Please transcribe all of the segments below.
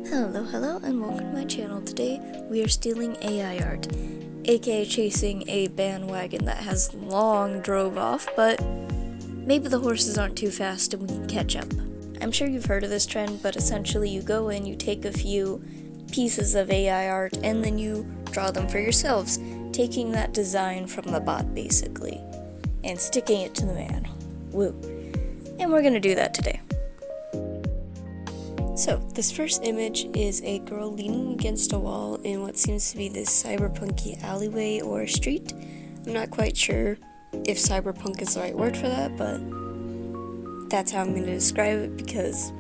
Hello, and welcome to my channel. Today, we are stealing AI art, aka chasing a bandwagon that has long drove off, but maybe the horses aren't too fast and we can catch up. I'm sure you've heard of this trend, but essentially you go in, you take a few pieces of AI art, and then you draw them for yourselves, taking that design from the bot, basically, and sticking it to the man. Woo. And we're gonna do that today. So, this first image is a girl leaning against a wall in what seems to be this cyberpunky alleyway or street. I'm not quite sure if cyberpunk is the right word for that, but that's how I'm going to describe it because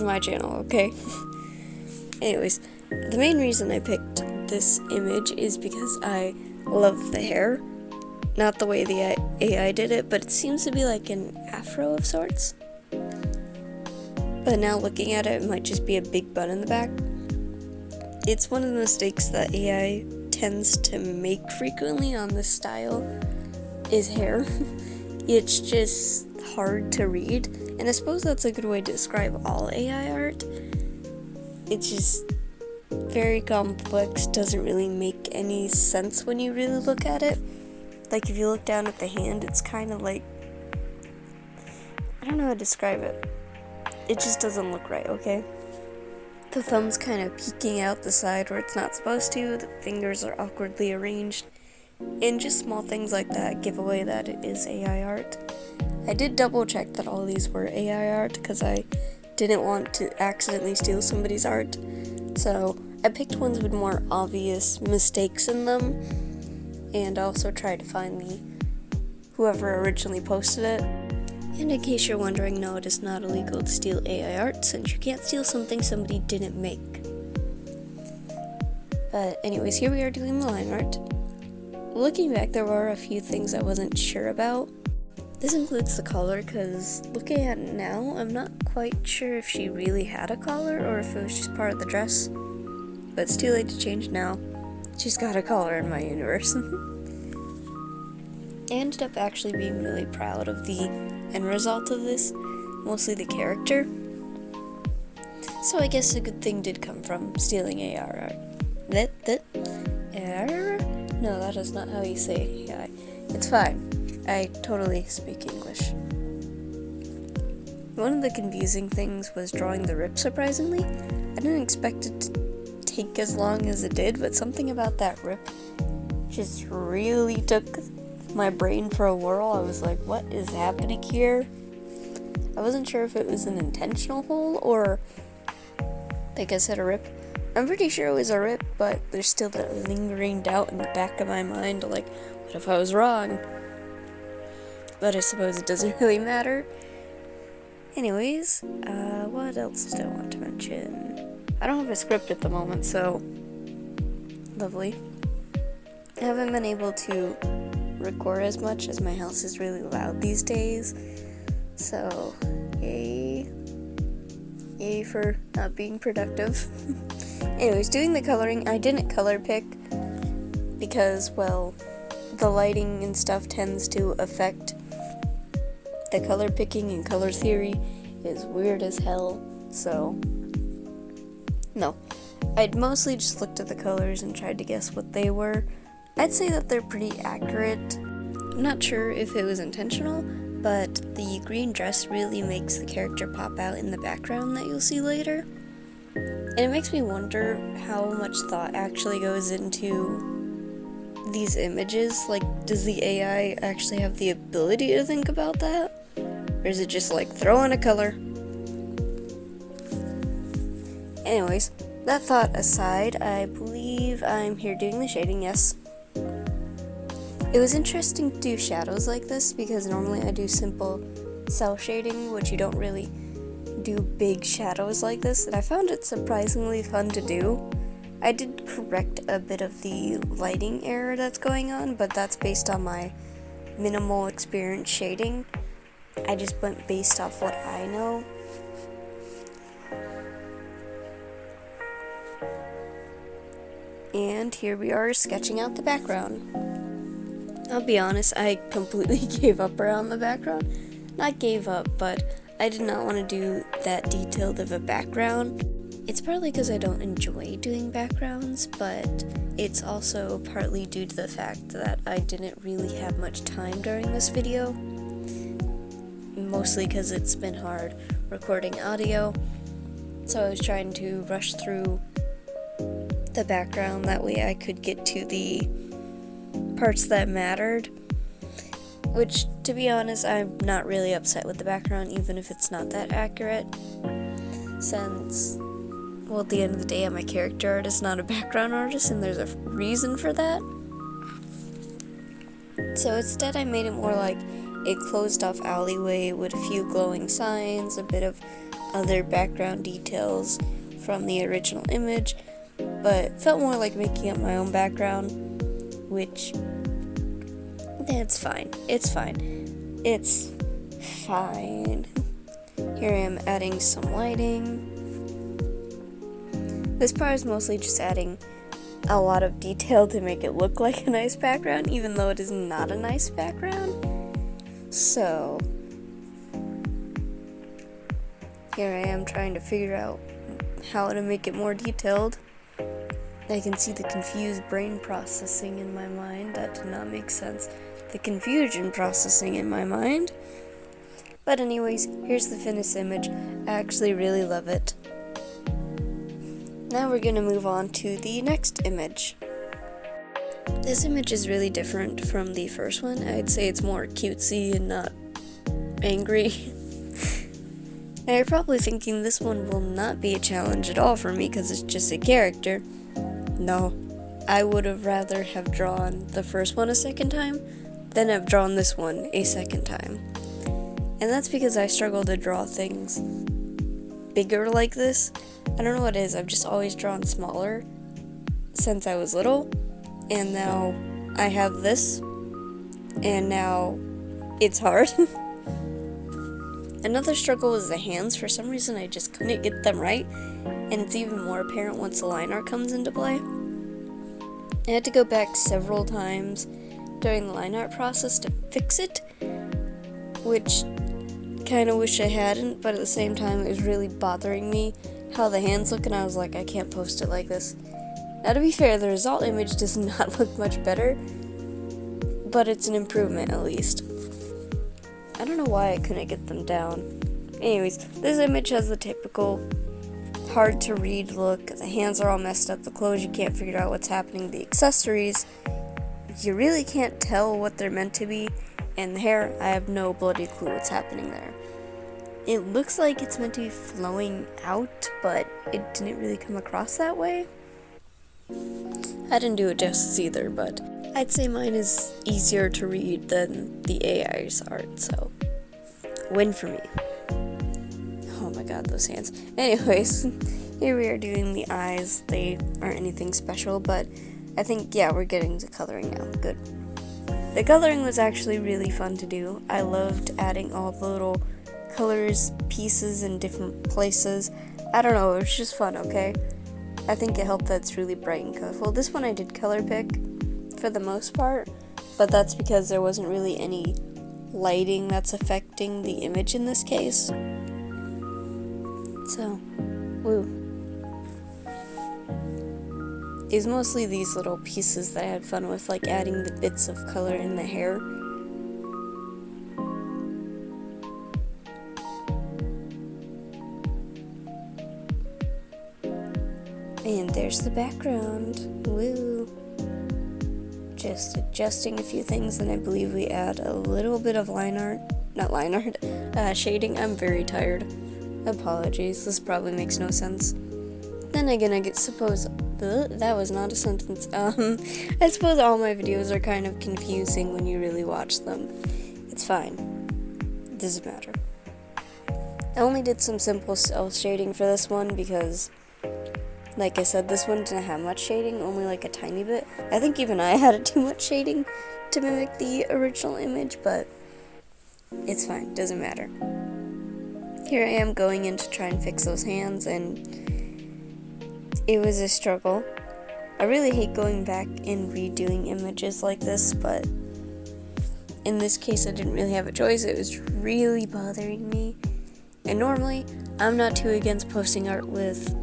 of my channel, okay? Anyways, the main reason I picked this image is because I love the hair. Not the way the AI did it, but it seems to be like an afro of sorts. But now looking at it, it might just be a big bun in the back. It's one of the mistakes that AI tends to make frequently on this style is hair. It's just hard to read, and I suppose that's a good way to describe all AI art. It's just very complex, doesn't really make any sense when you really look at it. Like if you look down at the hand, it's kind of like, I don't know how to describe it. It just doesn't look right, okay? The thumb's kind of peeking out the side where it's not supposed to, the fingers are awkwardly arranged, and just small things like that give away that it is AI art. I did double check that all these were AI art because I didn't want to accidentally steal somebody's art, so I picked ones with more obvious mistakes in them, and also tried to find whoever originally posted it. And in case you're wondering, no, it is not illegal to steal AI art since you can't steal something somebody didn't make. But anyways, here we are doing the line art. Looking back, there were a few things I wasn't sure about. This includes the collar, because looking at it now, I'm not quite sure if she really had a collar or if it was just part of the dress. But it's too late to change now. She's got a collar in my universe. I ended up actually being really proud of the end result of this, mostly the character. So I guess a good thing did come from stealing AR art. No, that is not how you say AI. It's fine. I totally speak English. One of the confusing things was drawing the rip, surprisingly. I didn't expect it to take as long as it did, but something about that rip just really took my brain for a whirl. I was like, what is happening here? I wasn't sure if it was an intentional hole or, like I said, a rip. I'm pretty sure it was a rip, but there's still that lingering doubt in the back of my mind, like, what if I was wrong? But I suppose it doesn't really matter. Anyways, what else did I want to mention? I don't have a script at the moment, so lovely. I haven't been able to record as much as my house is really loud these days, so yay for not being productive. Anyways, doing the coloring, I didn't color pick because, well, the lighting and stuff tends to affect the color picking, and color theory is weird as hell, so no. I'd mostly just looked at the colors and tried to guess what they were. I'd say that they're pretty accurate. I'm not sure if it was intentional, but the green dress really makes the character pop out in the background that you'll see later. And it makes me wonder how much thought actually goes into these images. Like, does the AI actually have the ability to think about that? Or is it just like, throw in a color? Anyways, that thought aside, I believe I'm here doing the shading, yes. It was interesting to do shadows like this because normally I do simple cell shading, which you don't really do big shadows like this, and I found it surprisingly fun to do. I did correct a bit of the lighting error that's going on, but that's based on my minimal experience shading. I just went based off what I know. And here we are sketching out the background. I'll be honest, I completely gave up around the background. Not gave up, but I did not want to do that detailed of a background. It's partly because I don't enjoy doing backgrounds, but it's also partly due to the fact that I didn't really have much time during this video. Mostly because it's been hard recording audio, so I was trying to rush through the background, that way I could get to the parts that mattered. Which, to be honest, I'm not really upset with the background, even if it's not that accurate, since, well, at the end of the day, I'm a character artist, not a background artist, and there's a reason for that. So instead I made it more like a closed-off alleyway with a few glowing signs, a bit of other background details from the original image, but it felt more like making up my own background, which, it's fine. It's fine. It's fine. Here I am adding some lighting. This part is mostly just adding a lot of detail to make it look like a nice background, even though it is not a nice background. So, here I am trying to figure out how to make it more detailed. I can see the confused brain processing in my mind. That did not make sense. The confusion processing in my mind. But anyways, here's the finished image. I actually really love it. Now we're gonna move on to the next image. This image is really different from the first one. I'd say it's more cutesy and not angry. Now you're probably thinking this one will not be a challenge at all for me because it's just a character. No, I would have rather have drawn the first one a second time than have drawn this one a second time. And that's because I struggle to draw things bigger like this. I don't know what it is, I've just always drawn smaller since I was little, and now I have this, and now it's hard. Another struggle was the hands. For some reason I just couldn't get them right, and it's even more apparent once the line art comes into play. I had to go back several times during the line art process to fix it, which kind of wish I hadn't, but at the same time it was really bothering me how the hands look, and I was like, I can't post it like this. Now to be fair, the result image does not look much better, but it's an improvement at least. I don't know why I couldn't get them down. Anyways, this image has the typical hard to read look. The hands are all messed up, the clothes you can't figure out what's happening, the accessories you really can't tell what they're meant to be, and the hair, I have no bloody clue what's happening there. It looks like it's meant to be flowing out, but it didn't really come across that way. I didn't do it justice either, but I'd say mine is easier to read than the AI's art, so win for me. Oh my god, those hands. Anyways, here we are doing the eyes. They aren't anything special, but I think, yeah, we're getting to coloring now. Good. The coloring was actually really fun to do. I loved adding all the little colors, pieces in different places. I don't know, it was just fun, okay? I think it helped that it's really bright and colorful. This one I did color pick for the most part, but that's because there wasn't really any lighting that's affecting the image in this case. So, woo. It was mostly these little pieces that I had fun with, like adding the bits of color in the hair. And there's the background. Woo. Just adjusting a few things, and I believe we add a little bit of shading. I'm very tired. Apologies, this probably makes no sense. Then again, that was not a sentence. I suppose all my videos are kind of confusing when you really watch them. It's fine. It doesn't matter. I only did some simple cell shading for this one because, like I said, this one didn't have much shading, only like a tiny bit. I think even I had too much shading to mimic the original image, but it's fine, doesn't matter. Here I am going in to try and fix those hands, and it was a struggle. I really hate going back and redoing images like this, but in this case I didn't really have a choice. It was really bothering me, And normally, I'm not too against posting art with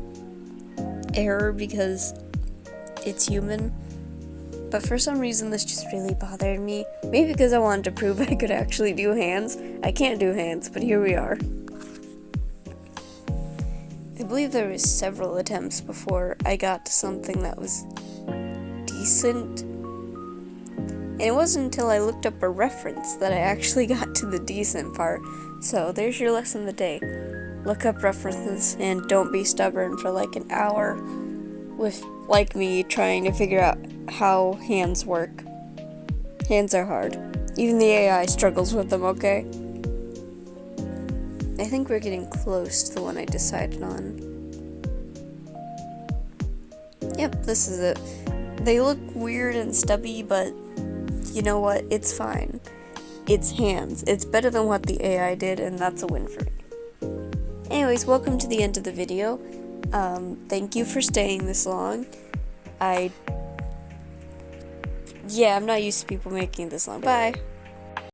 error because it's human. But for some reason, this just really bothered me. Maybe because I wanted to prove I could actually do hands. I can't do hands, but here we are. I believe there was several attempts before I got to something that was decent. And it wasn't until I looked up a reference that I actually got to the decent part. So there's your lesson of the day. Look up references and don't be stubborn for like an hour with, like me, trying to figure out how hands work. Hands are hard. Even the AI struggles with them, okay? I think we're getting close to the one I decided on. Yep, this is it. They look weird and stubby, but you know what? It's fine. It's hands. It's better than what the AI did, and that's a win for me. Anyways, welcome to the end of the video. Thank you for staying this long. I'm not used to people making this long. Bye.